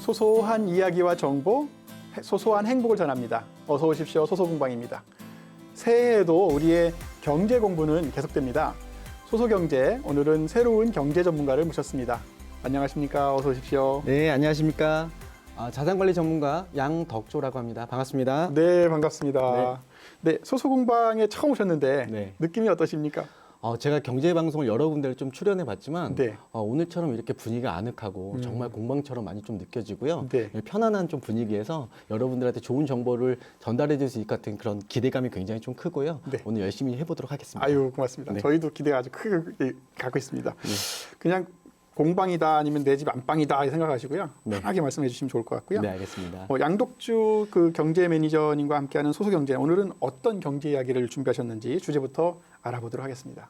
소소한 이야기와 정보, 소소한 행복을 전합니다. 어서 오십시오. 소소공방입니다. 새해에도 우리의 경제 공부는 계속됩니다. 소소경제, 오늘은 새로운 경제 전문가를 모셨습니다. 안녕하십니까? 어서 오십시오. 네, 안녕하십니까. 자산관리 전문가 양덕조라고 합니다. 반갑습니다. 네, 반갑습니다. 네, 소소공방에 처음 오셨는데 네. 느낌이 어떠십니까? 제가 경제방송을 여러 군데를 좀 출연해 봤지만 네. 오늘처럼 이렇게 분위기가 아늑하고 정말 공방처럼 많이 좀 느껴지고요. 네. 편안한 좀 분위기에서 여러분들한테 좋은 정보를 전달해 줄 수 있을 것 같은 그런 기대감이 굉장히 좀 크고요. 네. 오늘 열심히 해보도록 하겠습니다. 아유, 고맙습니다. 네. 저희도 기대가 아주 크게 갖고 있습니다. 네. 그냥 공방이다 아니면 내 집 안방이다 생각하시고요. 네. 편하게 말씀해 주시면 좋을 것 같고요. 네, 알겠습니다. 양독주 그 경제 매니저님과 함께하는 소소경제, 오늘은 어떤 경제 이야기를 준비하셨는지 주제부터 알아보도록 하겠습니다.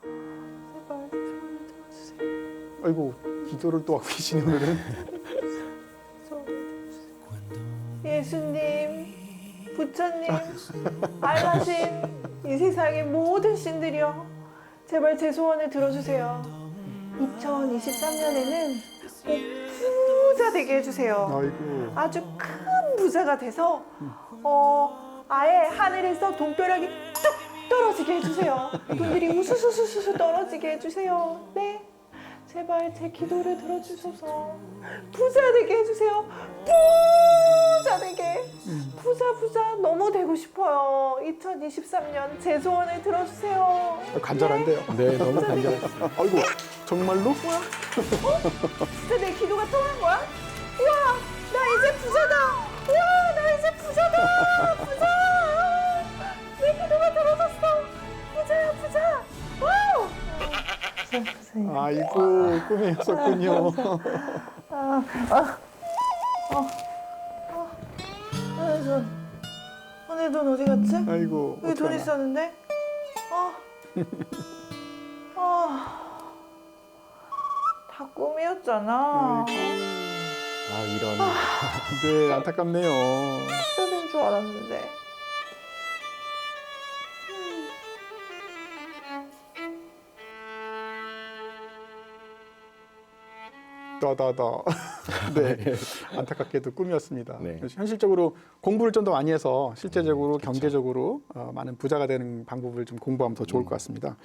제발 들어주세요. 아이고, 기도를 또 하고 계시네 오늘은. 예수님, 부처님, 알라신, 이 세상의 모든 신들이여, 제발 제 소원을 들어주세요. 2023년에는 꼭 부자 되게 해주세요. 아이고. 아주 큰 부자가 돼서 아예 하늘에서 돈벼락이 뚝 떨어지게 해주세요. 돈들이 우수수수수 떨어지게 해주세요. 네, 제발 제 기도를 들어주셔서 부자 되게 해주세요. 부자 되게, 부자 너무 되고 싶어요. 2023년 제 소원을 들어주세요. 간절한데요. 네, 너무 간절했습니다. 아이고, 정말로? 뭐야? 진짜 내 기도가 통한 거야? 우와, 나 이제 부자다. 우와, 나 이제 부자다. 부자. 내 기도가 들어졌어. 부자야, 부자. 와우. 부자. 아이고, 꿈이었었군요. 내 돈 어디 갔지? 아이고, 여기 돈 어떡하나. 있었는데? 다 꿈이었잖아. 아이고. 이런. 네, 안타깝네요. 진짜인 줄 알았는데. 따다다. 네, 안타깝게도 꿈이었습니다. 네. 현실적으로 공부를 좀 더 많이 해서 실제적으로 경제적으로 많은 부자가 되는 방법을 좀 공부하면 더 좋을 것 같습니다.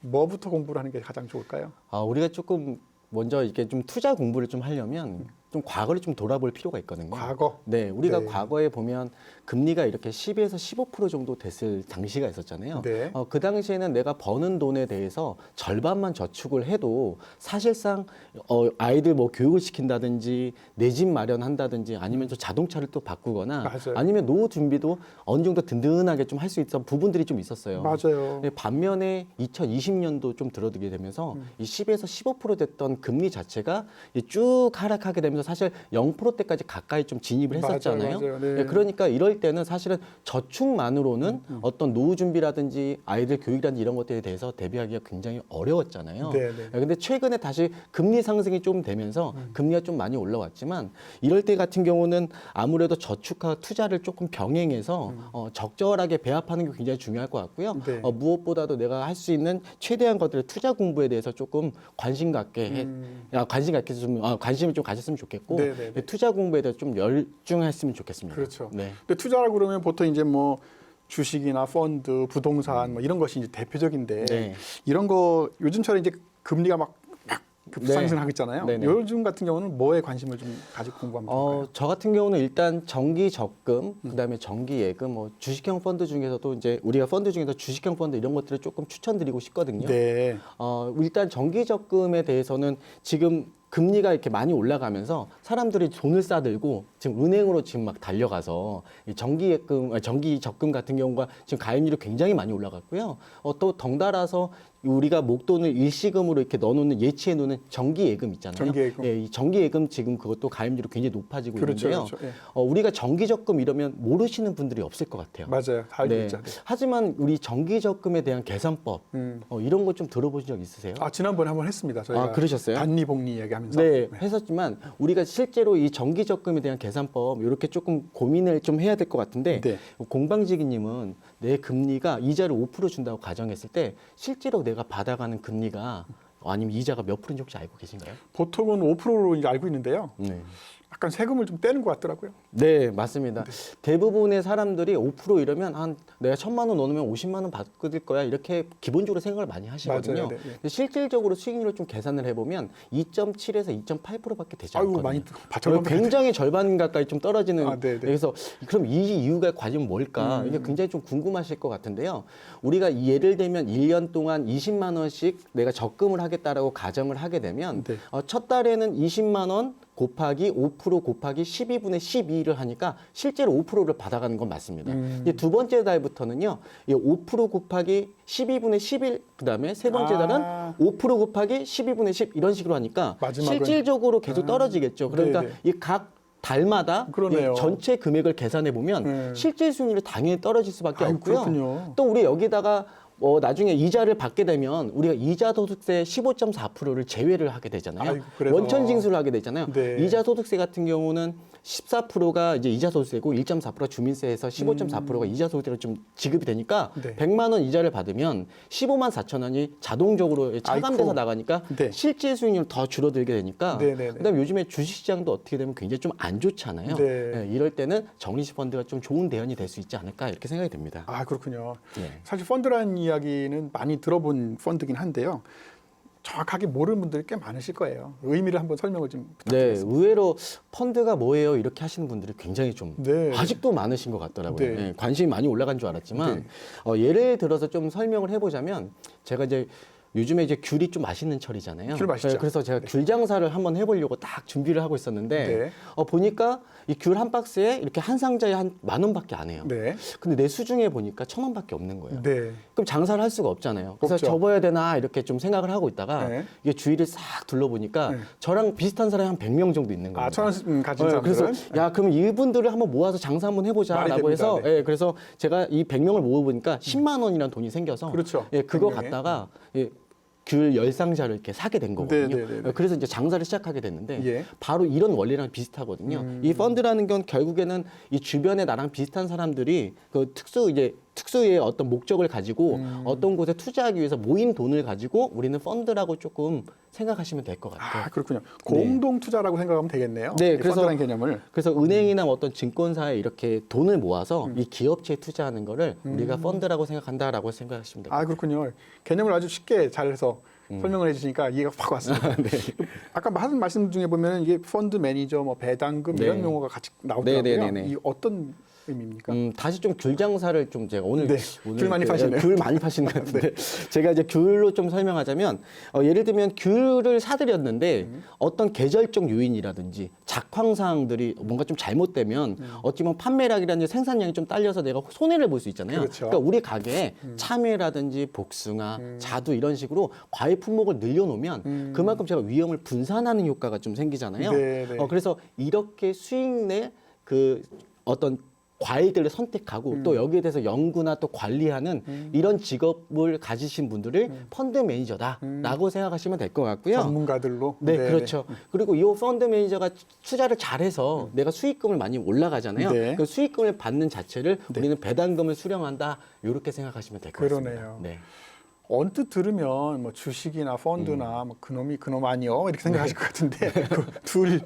뭐부터 공부를 하는 게 가장 좋을까요? 우리가 조금 먼저 이렇게 좀 투자 공부를 좀 하려면 좀 과거를 좀 돌아볼 필요가 있거든요. 과거? 네, 우리가 네. 과거에 보면 금리가 이렇게 10에서 15% 정도 됐을 당시가 있었잖아요. 네. 그 당시에는 내가 버는 돈에 대해서 절반만 저축을 해도 사실상 아이들 뭐 교육을 시킨다든지 내 집 마련한다든지 아니면 또 자동차를 또 바꾸거나 맞아요. 아니면 노후 준비도 어느 정도 든든하게 좀 할 수 있던 부분들이 좀 있었어요. 맞아요. 네, 반면에 2020년도 좀 들어들게 되면서 이 10에서 15% 됐던 금리 자체가 쭉 하락하게 되면서 사실 0%대까지 가까이 좀 진입을 했었잖아요. 맞아요. 네. 네, 그러니까 이럴 때는 사실은 저축만으로는 어떤 노후 준비라든지 아이들 교육이라든지 이런 것들에 대해서 대비하기가 굉장히 어려웠잖아요. 네, 네. 근데 최근에 다시 금리 상승이 좀 되면서 금리가 좀 많이 올라왔지만 이럴 때 같은 경우는 아무래도 저축과 투자를 조금 병행해서 적절하게 배합하는 게 굉장히 중요할 것 같고요. 네. 무엇보다도 내가 할 수 있는 최대한 것들의 투자 공부에 대해서 조금 관심 갖게 관심을 좀 가졌으면 좋겠고 네, 네, 네. 투자 공부에 대해서 좀 열중했으면 좋겠습니다. 그렇죠. 네. 근데 투자라고 그러면 보통 이제 뭐 주식이나 펀드, 부동산 뭐 이런 것이 이제 대표적인데 네. 이런 거 요즘처럼 이제 금리가 막 급상승하고 있잖아요. 네네. 요즘 같은 경우는 뭐에 관심을 좀 가지고 공부하면 좋을까요? 저 같은 경우는 일단 정기 적금, 그다음에 정기 예금, 뭐 주식형 펀드 중에서도 이제 우리가 펀드 중에서 주식형 펀드 이런 것들을 조금 추천드리고 싶거든요. 네. 일단 정기 적금에 대해서는 지금 금리가 이렇게 많이 올라가면서 사람들이 돈을 싸들고 지금 은행으로 지금 막 달려가서 이 정기 적금 같은 경우가 지금 가입률이 굉장히 많이 올라갔고요. 또 덩달아서 우리가 목돈을 일시금으로 이렇게 넣어놓는 예치해 놓는 정기 예금 있잖아요. 정기 예금. 예, 이 정기 예금 지금 그것도 가입률이 굉장히 높아지고 그렇죠, 있는데요. 그렇죠. 예. 우리가 정기 적금 이러면 모르시는 분들이 없을 것 같아요. 맞아요. 다 알고 있죠. 네. 하지만 우리 정기 적금에 대한 계산법 이런 거 좀 들어보신 적 있으세요? 지난번에 한번 했습니다. 저희가 그러셨어요? 단리복리 이야기하면서. 네, 했었지만 우리가 실제로 이 정기 적금에 대한 계산법 이렇게 조금 고민을 좀 해야 될 것 같은데 네. 공방지기님은 내 금리가 이자를 5% 준다고 가정했을 때 실제로 내가 받아가는 금리가 아니면 이자가 몇 프로인지 혹시 알고 계신가요? 보통은 5%로 이제 알고 있는데요. 네. 약간 세금을 좀 떼는 것 같더라고요. 네, 맞습니다. 대부분의 사람들이 5% 이러면 한 내가 1,000만 원 넣으면 50만 원 받을 거야 이렇게 기본적으로 생각을 많이 하시거든요. 맞아요. 네, 네. 근데 실질적으로 수익률을 좀 계산을 해보면 2.7에서 2.8%밖에 되지 아이고 않거든요. 많이 받쳐가면 굉장히 절반 가까이 좀 떨어지는. 아, 네, 네. 그래서 그럼 이 이유가 과연 뭘까? 이게 굉장히 좀 궁금하실 것 같은데요. 우리가 예를 들면 1년 동안 20만 원씩 내가 적금을 하겠다라고 가정을 하게 되면 네. 첫 달에는 20만 원 곱하기 5% 곱하기 12분의 12를 하니까 실제로 5%를 받아가는 건 맞습니다. 이제 두 번째 달부터는요, 이 5% 곱하기 12분의 11, 그 다음에 세 번째 달은 아. 5% 곱하기 12분의 10 이런 식으로 하니까 마지막은- 실질적으로 계속 떨어지겠죠. 그러니까 네네. 이 각 달마다 그러네요. 이 전체 금액을 계산해 보면 네. 실질 수익률이 당연히 떨어질 수밖에 아유, 없고요. 그렇군요. 또 우리 여기다가 나중에 이자를 받게 되면 우리가 이자 소득세 15.4%를 제외를 하게 되잖아요. 아이고, 그래서. 원천 징수를 하게 되잖아요. 네. 이자 소득세 같은 경우는 14%가 이제 이자 소득세고 1.4%가 주민세에서 15.4%가 이자 소득세로 좀 지급이 되니까 네. 100만 원 이자를 받으면 15만 4천 원이 자동적으로 차감돼서 아이고. 나가니까 네. 실질 수익률 더 줄어들게 되니까 네, 네, 네. 그다음에 요즘에 주식시장도 어떻게 되면 굉장히 좀 안 좋잖아요. 네. 예, 이럴 때는 정리식 펀드가 좀 좋은 대안이 될 수 있지 않을까 이렇게 생각이 듭니다. 아 그렇군요. 네. 사실 펀드라는 이야기는 많이 들어본 펀드긴 한데요. 정확하게 모르는 분들이 꽤 많으실 거예요. 의미를 한번 설명을 좀 네, 부탁드리겠습니다. 의외로 펀드가 뭐예요? 이렇게 하시는 분들이 굉장히 좀 네. 아직도 많으신 것 같더라고요. 네. 예, 관심이 많이 올라간 줄 알았지만 예를 들어서 좀 설명을 해보자면 제가 이제 요즘에 이제 귤이 좀 맛있는 철이잖아요. 귤 맛있죠. 네, 그래서 제가 귤 장사를 한번 해보려고 딱 준비를 하고 있었는데 네. 보니까 이 귤 한 박스에 이렇게 한 상자에 한 10,000원밖에 안 해요. 네. 근데 내 수중에 보니까 1,000원밖에 없는 거예요. 네. 그럼 장사를 할 수가 없잖아요. 그래서 없죠. 접어야 되나 이렇게 좀 생각을 하고 있다가 네. 이게 주위를 싹 둘러보니까 네. 저랑 비슷한 사람이 한 100명 정도 있는 거예요. 아, 1,000원 가진 네, 사람들은 그래서 야 그럼 이분들을 한번 모아서 장사 한번 말이 해보자라고 됩니다. 해서 네. 예, 그래서 제가 이 100명을 모아보니까 10만 원이라는 돈이 생겨서 그렇죠. 예, 그거 100명에. 갖다가 귤 10상자를 이렇게 사게 된 거거든요. 네, 네, 네, 네. 그래서 이제 장사를 시작하게 됐는데 예. 바로 이런 원리랑 비슷하거든요. 이 펀드라는 건 결국에는 이 주변에 나랑 비슷한 사람들이 그 특수의 어떤 목적을 가지고 어떤 곳에 투자하기 위해서 모인 돈을 가지고 우리는 펀드라고 조금 생각하시면 될 것 같아요. 아 그렇군요. 공동 투자라고 생각하면 되겠네요. 네, 이 그래서- 펀드라는 개념을. 그래서 은행이나 어떤 증권사에 이렇게 돈을 모아서 이 기업체에 투자하는 거를 우리가 펀드라고 생각한다라고 생각하시면 돼요. 아 그렇군요. 개념을 아주 쉽게 잘해서 설명을 해주시니까 이해가 확 왔습니다. 네. 아까 하신 말씀 중에 보면 이게 펀드 매니저, 뭐 배당금 네. 이런 용어가 같이 나오더라고요. 네, 네, 네, 네. 이 어떤 의미입니까? 다시 좀 귤 장사를 좀 제가 오늘 네, 귤 많이 파시네요. 귤 많이 파시는 것 같은데 제가 이제 귤로 좀 설명하자면 예를 들면 귤을 사드렸는데 어떤 계절적 요인이라든지 작황 사항들이 뭔가 좀 잘못되면 어찌 보면 판매량이라든지 생산량이 좀 딸려서 내가 손해를 볼 수 있잖아요. 그렇죠. 그러니까 우리 가게에 참외라든지 복숭아, 자두 이런 식으로 과일 품목을 늘려놓으면 그만큼 제가 위험을 분산하는 효과가 좀 생기잖아요. 네, 네. 그래서 이렇게 수익 내 그 어떤 과일들을 선택하고 또 여기에 대해서 연구나 또 관리하는 이런 직업을 가지신 분들을 펀드 매니저다라고 생각하시면 될 것 같고요. 전문가들로. 네, 그렇죠. 그리고 이 펀드 매니저가 투자를 잘해서 내가 수익금을 많이 올라가잖아요. 네. 그 수익금을 받는 자체를 우리는 배당금을 수령한다 이렇게 생각하시면 될 것 같습니다. 그러네요. 네. 언뜻 들으면 뭐 주식이나 펀드나 뭐 그놈이 그놈 아니요 이렇게 생각하실 것 같은데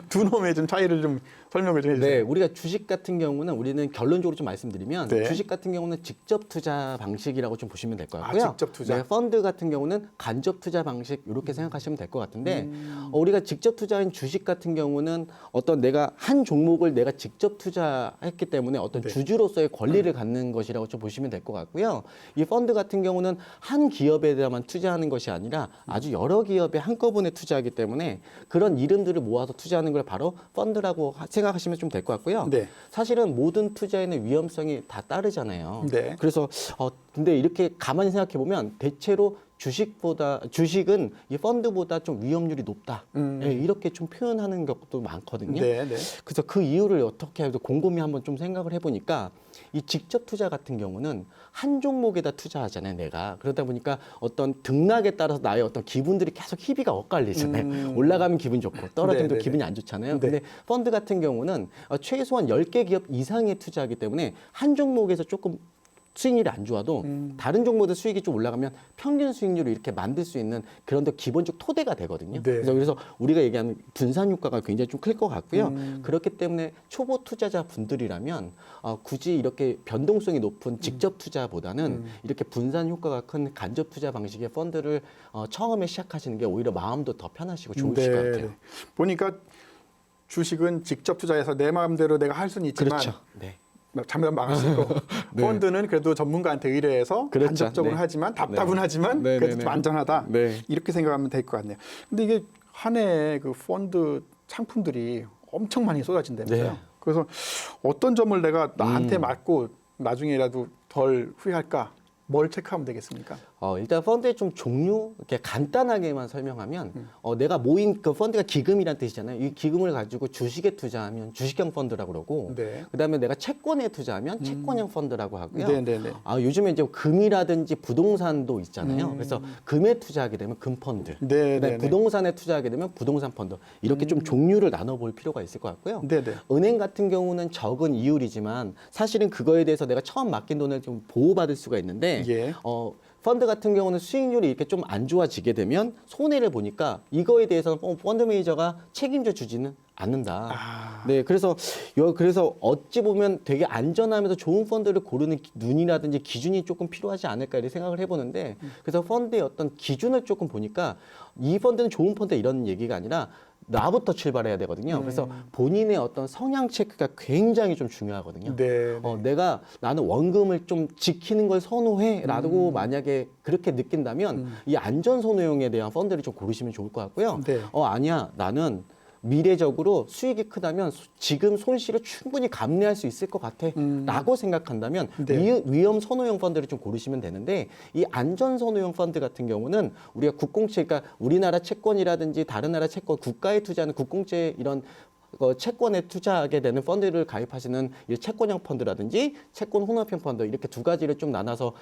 두 놈의 좀 차이를 좀 설명을 좀 해주세요. 네, 우리가 주식 같은 경우는 우리는 결론적으로 좀 말씀드리면 네. 주식 같은 경우는 직접 투자 방식이라고 좀 보시면 될 것 아, 같고요. 직접 투자. 네, 펀드 같은 경우는 간접 투자 방식 이렇게 생각하시면 될 것 같은데 우리가 직접 투자인 주식 같은 경우는 어떤 내가 한 종목을 내가 직접 투자했기 때문에 어떤 네. 주주로서의 권리를 갖는 것이라고 좀 보시면 될 것 같고요. 이 펀드 같은 경우는 한 기업에 대해만 투자하는 것이 아니라 아주 여러 기업에 한꺼번에 투자하기 때문에 그런 이름들을 모아서 투자하는 걸 바로 펀드라고 생각하시면 좀 될 것 같고요. 네. 사실은 모든 투자에는 위험성이 다 따르잖아요. 네. 그래서 근데 이렇게 가만히 생각해 보면 대체로 주식은 이 펀드보다 좀 위험률이 높다. 예, 이렇게 좀 표현하는 것도 많거든요. 네, 네. 그래서 그 이유를 어떻게 해도 곰곰이 한번 좀 생각을 해보니까 이 직접 투자 같은 경우는 한 종목에다 투자하잖아요, 내가. 그러다 보니까 어떤 등락에 따라서 나의 어떤 기분들이 계속 희비가 엇갈리잖아요. 올라가면 기분 좋고 떨어지면 또 네, 네, 기분이 네. 안 좋잖아요. 네. 근데 펀드 같은 경우는 최소한 10개 기업 이상에 투자하기 때문에 한 종목에서 조금 수익률이 안 좋아도 다른 종목들 수익이 좀 올라가면 평균 수익률을 이렇게 만들 수 있는 그런 데 기본적 토대가 되거든요. 네. 그래서 우리가 얘기하는 분산 효과가 굉장히 좀 클 것 같고요. 그렇기 때문에 초보 투자자 분들이라면 굳이 이렇게 변동성이 높은 직접 투자보다는 이렇게 분산 효과가 큰 간접 투자 방식의 펀드를 처음에 시작하시는 게 오히려 마음도 더 편하시고 좋으실 것 같아요. 보니까 주식은 직접 투자해서 내 마음대로 내가 할 수는 있지만 그렇죠. 네. 잘못하면 망할 수 있고 네. 펀드는 그래도 전문가한테 의뢰해서 그렇죠. 간접적으로 네. 하지만 답답은 네. 하지만 네, 그래도 네, 좀 네. 안전하다. 네. 이렇게 생각하면 될 것 같네요. 근데 이게 한 해 그 펀드 상품들이 엄청 많이 쏟아진다면서요. 네. 그래서 어떤 점을 내가 나한테 맞고 나중에라도 덜 후회할까? 뭘 체크하면 되겠습니까? 일단 펀드의 좀 종류 이렇게 간단하게만 설명하면 내가 모인 그 펀드가 기금이란 뜻이잖아요. 이 기금을 가지고 주식에 투자하면 주식형 펀드라고 그러고 네. 그다음에 내가 채권에 투자하면 채권형 펀드라고 하고요. 네네네. 요즘에 이제 금이라든지 부동산도 있잖아요. 그래서 금에 투자하게 되면 금 펀드, 네네네. 그다음에 부동산에 투자하게 되면 부동산 펀드 이렇게 좀 종류를 나눠볼 필요가 있을 것 같고요. 네네. 은행 같은 경우는 적은 이율이지만 사실은 그거에 대해서 내가 처음 맡긴 돈을 좀 보호받을 수가 있는데 예. 펀드 같은 경우는 수익률이 이렇게 좀 안 좋아지게 되면 손해를 보니까 이거에 대해서는 펀드 매니저가 책임져 주지는 않는다. 아. 네, 그래서 어찌 보면 되게 안전하면서 좋은 펀드를 고르는 눈이라든지 기준이 조금 필요하지 않을까 이렇게 생각을 해보는데 그래서 펀드의 어떤 기준을 조금 보니까 이 펀드는 좋은 펀드 이런 얘기가 아니라 나부터 출발해야 되거든요. 그래서 본인의 어떤 성향 체크가 굉장히 좀 중요하거든요. 네. 나는 원금을 좀 지키는 걸 선호해라고 만약에 그렇게 느낀다면 이 안전 선호용에 대한 펀드를 좀 고르시면 좋을 것 같고요. 네. 아니야, 나는 미래적으로 수익이 크다면 지금 손실을 충분히 감내할 수 있을 것 같아라고 생각한다면 네. 위험 선호용 펀드를 좀 고르시면 되는데 이 안전 선호용 펀드 같은 경우는 우리가 국공채, 그러니까 우리나라 채권이라든지 다른 나라 채권, 국가에 투자하는 국공채 이런 채권에 투자하게 되는 펀드를 가입하시는 이 채권형 펀드라든지 채권 혼합형 펀드 이렇게 두 가지를 좀 나눠서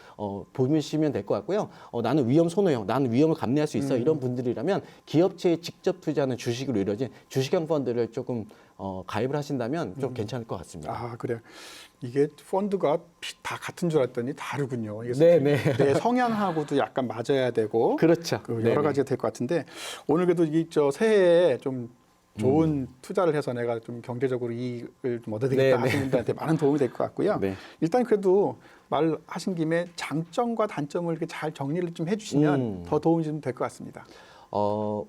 보시면 될 것 같고요. 나는 위험 선호형, 나는 위험을 감내할 수 있어 이런 분들이라면 기업체에 직접 투자하는 주식으로 이루어진 주식형 펀드를 조금 가입을 하신다면 좀 괜찮을 것 같습니다. 아, 그래요. 이게 펀드가 다 같은 줄 알았더니 다르군요. 이게 네네. 내 성향하고도 약간 맞아야 되고 그렇죠. 그 여러 네네. 가지가 될 것 같은데 오늘 그래도 새해에 좀 좋은 투자를 해서 내가 좀 경제적으로 이익을 좀 얻어야 되겠다 네네. 하시는 분들한테 많은 도움이 될 것 같고요. 네. 일단 그래도 말하신 김에 장점과 단점을 이렇게 잘 정리를 좀 해주시면 더 도움이 좀 될 것 같습니다.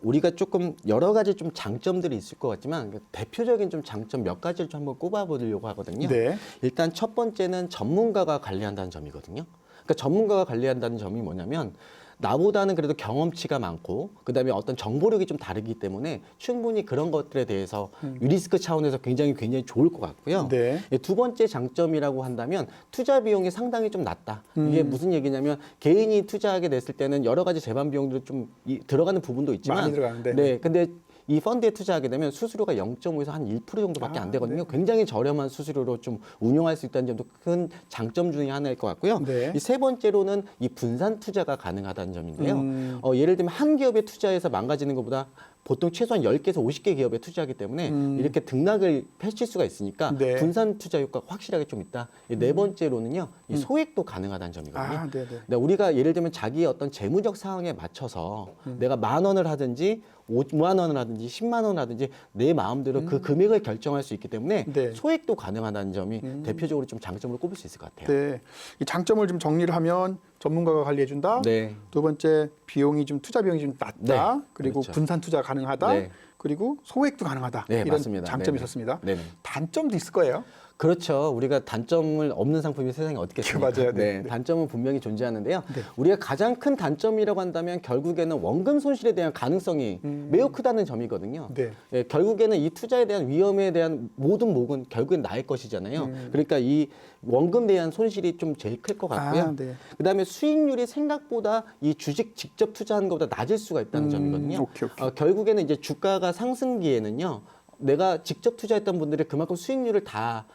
우리가 조금 여러 가지 좀 장점들이 있을 것 같지만 대표적인 좀 장점 몇 가지를 좀 한번 꼽아보려고 하거든요. 네. 일단 첫 번째는 전문가가 관리한다는 점이거든요. 그러니까 전문가가 관리한다는 점이 뭐냐면 나보다는 그래도 경험치가 많고 그다음에 어떤 정보력이 좀 다르기 때문에 충분히 그런 것들에 대해서 리스크 차원에서 굉장히 좋을 것 같고요. 네. 두 번째 장점이라고 한다면 투자 비용이 상당히 좀 낮다. 이게 무슨 얘기냐면 개인이 투자하게 됐을 때는 여러 가지 재반 비용들이 좀 들어가는 부분도 있지만 많이 들어가는데. 네, 근데 이 펀드에 투자하게 되면 수수료가 0.5에서 한 1% 정도밖에 안 되거든요. 굉장히 저렴한 수수료로 좀 운용할 수 있다는 점도 큰 장점 중에 하나일 것 같고요. 네. 이 세 번째로는 이 분산 투자가 가능하다는 점인데요. 예를 들면 한 기업에 투자해서 망가지는 것보다 보통 최소한 10개에서 50개 기업에 투자하기 때문에 이렇게 등락을 펼칠 수가 있으니까 네. 분산 투자 효과가 확실하게 좀 있다. 네 번째로는요. 이 소액도 가능하다는 점이거든요. 아, 네네. 네, 우리가 예를 들면 자기의 어떤 재무적 상황에 맞춰서 내가 10,000원을 하든지 5만 원을 하든지 10만 원을 하든지 내 마음대로 그 금액을 결정할 수 있기 때문에 네. 소액도 가능하다는 점이 대표적으로 좀 장점으로 꼽을 수 있을 것 같아요. 네. 이 장점을 좀 정리를 하면 전문가가 관리해준다. 네. 두 번째 비용이 좀 투자 비용이 좀 낮다. 네, 그리고 그렇죠. 분산 투자 가능하다. 네. 그리고 소액도 가능하다. 네, 이런 맞습니다. 장점이 네네. 있었습니다. 네네. 단점도 있을 거예요. 그렇죠. 우리가 단점을 없는 상품이 세상에 어디 있겠습니까? 맞아요. 네. 네, 단점은 분명히 존재하는데요. 네. 우리가 가장 큰 단점이라고 한다면 결국에는 원금 손실에 대한 가능성이 매우 크다는 점이거든요. 네. 예, 결국에는 이 투자에 대한 위험에 대한 모든 목은 결국엔 나의 것이잖아요. 그러니까 이 원금에 대한 손실이 좀 제일 클 것 같고요. 아, 네. 그다음에 수익률이 생각보다 이 주식 직접 투자하는 것보다 낮을 수가 있다는 점이거든요. 오케이. 결국에는 이제 주가가 상승기에는요. 내가 직접 투자했던 분들이 그만큼 수익률을 다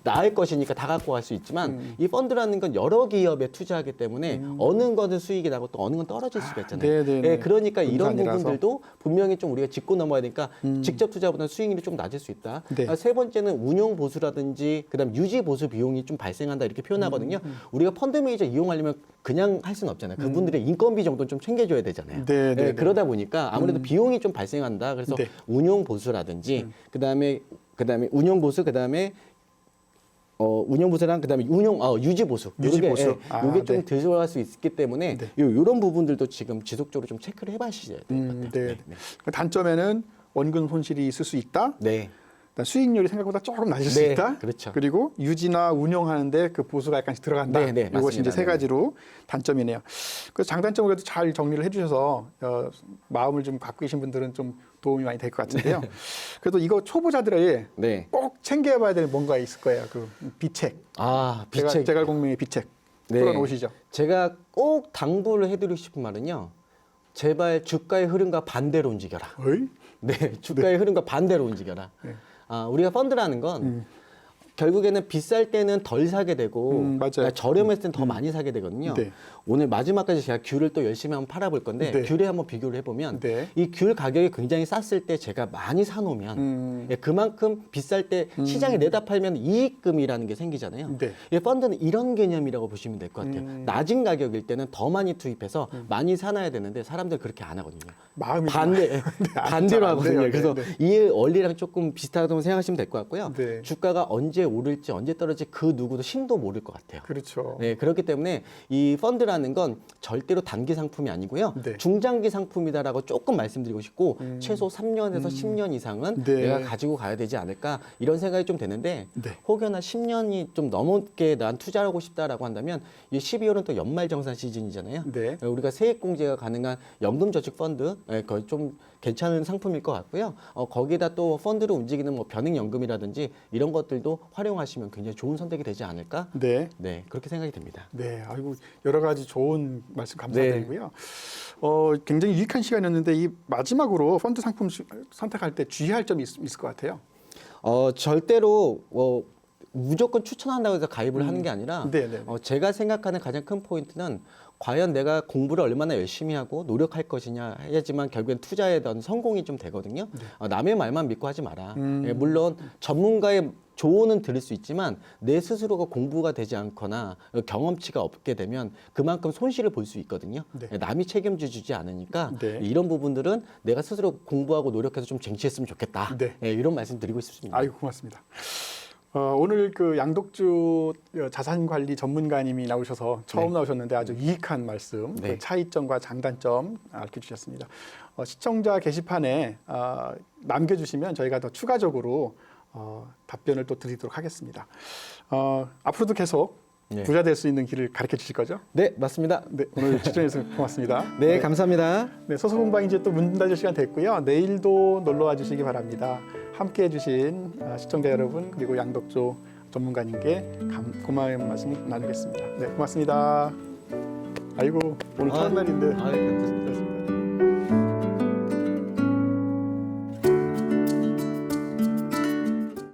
나을 것이니까 다 갖고 갈 수 있지만 이 펀드라는 건 여러 기업에 투자하기 때문에 어느 것은 수익이 나고 또 어느 건 떨어질 수가 있잖아요. 네네네. 예, 그러니까 이런 분산이라서. 부분들도 분명히 좀 우리가 짚고 넘어야 되니까 직접 투자보다는 수익률이 좀 낮을 수 있다. 네. 세 번째는 운용 보수라든지 그다음 유지 보수 비용이 좀 발생한다 이렇게 표현하거든요. 우리가 펀드 매니저 이용하려면 그냥 할 수는 없잖아요. 그분들의 인건비 정도는 좀 챙겨줘야 되잖아요. 네, 네, 예, 네. 그러다 보니까 아무래도 비용이 좀 발생한다. 그래서 네. 운용 보수라든지 그다음에 운용 보수 그다음에 운용 보수랑 그다음에 유지 보수 유지 요게, 보수. 예, 아, 요게 좀 네. 들어갈 수 있기 때문에 네. 요런 부분들도 지금 지속적으로 좀 체크를 해봐주셔야 될 것 같아요. 네. 그 단점에는 원금 손실이 있을 수 있다. 네. 일단 수익률이 생각보다 조금 낮을 수 네, 있다. 그렇죠. 그리고 유지나 운용하는데 그 보수가 약간씩 들어간다. 네, 네, 이것이 맞습니다. 이제 세 네. 가지로 단점이네요. 그래서 장단점을 그래도 잘 정리를 해주셔서 마음을 좀 갖고 계신 분들은 좀 도움이 많이 될 것 같은데요. 그래도 이거 초보자들에게 네. 꼭 챙겨봐야 될 뭔가 있을 거예요. 그 비책. 아, 비책. 제갈공명의 비책. 네. 풀어놓으시죠. 제가 꼭 당부를 해드리고 싶은 말은요. 제발 주가의 흐름과 반대로 움직여라. 어이? 네, 주가의 흐름과 반대로 움직여라. 네. 우리가 펀드라는 건 결국에는 비쌀 때는 덜 사게 되고 맞아요. 그러니까 저렴했을 때는 더 많이 사게 되거든요. 네. 오늘 마지막까지 제가 귤을 또 열심히 한번 팔아볼 건데 네. 귤에 한번 비교를 해보면 네. 이 귤 가격이 굉장히 쌌을 때 제가 많이 사놓으면 예, 그만큼 비쌀 때 시장에 내다 팔면 이익금이라는 게 생기잖아요. 네. 이 펀드는 이런 개념이라고 보시면 될 것 같아요. 낮은 가격일 때는 더 많이 투입해서 많이 사놔야 되는데 사람들 그렇게 안 하거든요. 마음이 반대로 안 하거든요. 돼요. 그래서 네, 이 원리랑 조금 비슷하다고 생각하시면 될 것 같고요. 네. 주가가 언제 오를지 언제 떨어질지 그 누구도 신도 모를 것 같아요. 그렇죠. 네, 그렇기 때문에 이 펀드라는 건 절대로 단기 상품이 아니고요. 네. 중장기 상품이다라고 조금 말씀드리고 싶고 최소 3년에서 10년 이상은 네. 내가 가지고 가야 되지 않을까 이런 생각이 좀 되는데 네. 혹여나 10년이 좀 넘게 난 투자하고 싶다라고 한다면 이 12월은 또 연말정산 시즌이잖아요. 네. 우리가 세액공제가 가능한 연금저축펀드 거의 좀 괜찮은 상품일 것 같고요. 거기다 또 펀드로 움직이는 뭐 변액연금이라든지 이런 것들도 활용하시면 굉장히 좋은 선택이 되지 않을까? 네. 네, 그렇게 생각이 됩니다. 네, 아이고 여러 가지 좋은 말씀 감사드리고요. 굉장히 유익한 시간이었는데 이 마지막으로 펀드 상품 선택할 때 주의할 점이 있을 것 같아요. 절대로 무조건 추천한다고 해서 가입을 하는 게 아니라 네, 네. 제가 생각하는 가장 큰 포인트는 과연 내가 공부를 얼마나 열심히 하고 노력할 것이냐 해야지만 결국엔 투자에 대한 성공이 좀 되거든요. 남의 말만 믿고 하지 마라. 예, 물론 전문가의 조언은 들을 수 있지만 내 스스로가 공부가 되지 않거나 경험치가 없게 되면 그만큼 손실을 볼 수 있거든요. 네. 남이 책임져 주지 않으니까 네. 이런 부분들은 내가 스스로 공부하고 노력해서 좀 쟁취했으면 좋겠다. 네. 예, 이런 말씀 드리고 싶습니다. 아이고 고맙습니다. 오늘 그 양독주 자산관리 전문가님이 나오셔서 처음 네. 나오셨는데 아주 유익한 말씀, 네. 그 차이점과 장단점 알려주셨습니다. 시청자 게시판에 남겨주시면 저희가 더 추가적으로 답변을 또 드리도록 하겠습니다. 앞으로도 계속 네. 부자 될 수 있는 길을 가르쳐 주실 거죠? 네, 맞습니다. 네, 오늘 출연해서 고맙습니다. 네, 감사합니다. 네, 소소공방 이제 또 문 닫을 시간 됐고요. 내일도 놀러 와 주시기 바랍니다. 함께해 주신 시청자 여러분 그리고 양덕조 전문가님께 고마운 말씀 나누겠습니다. 네, 고맙습니다. 아이고 오늘 첫날인데 괜찮습니다.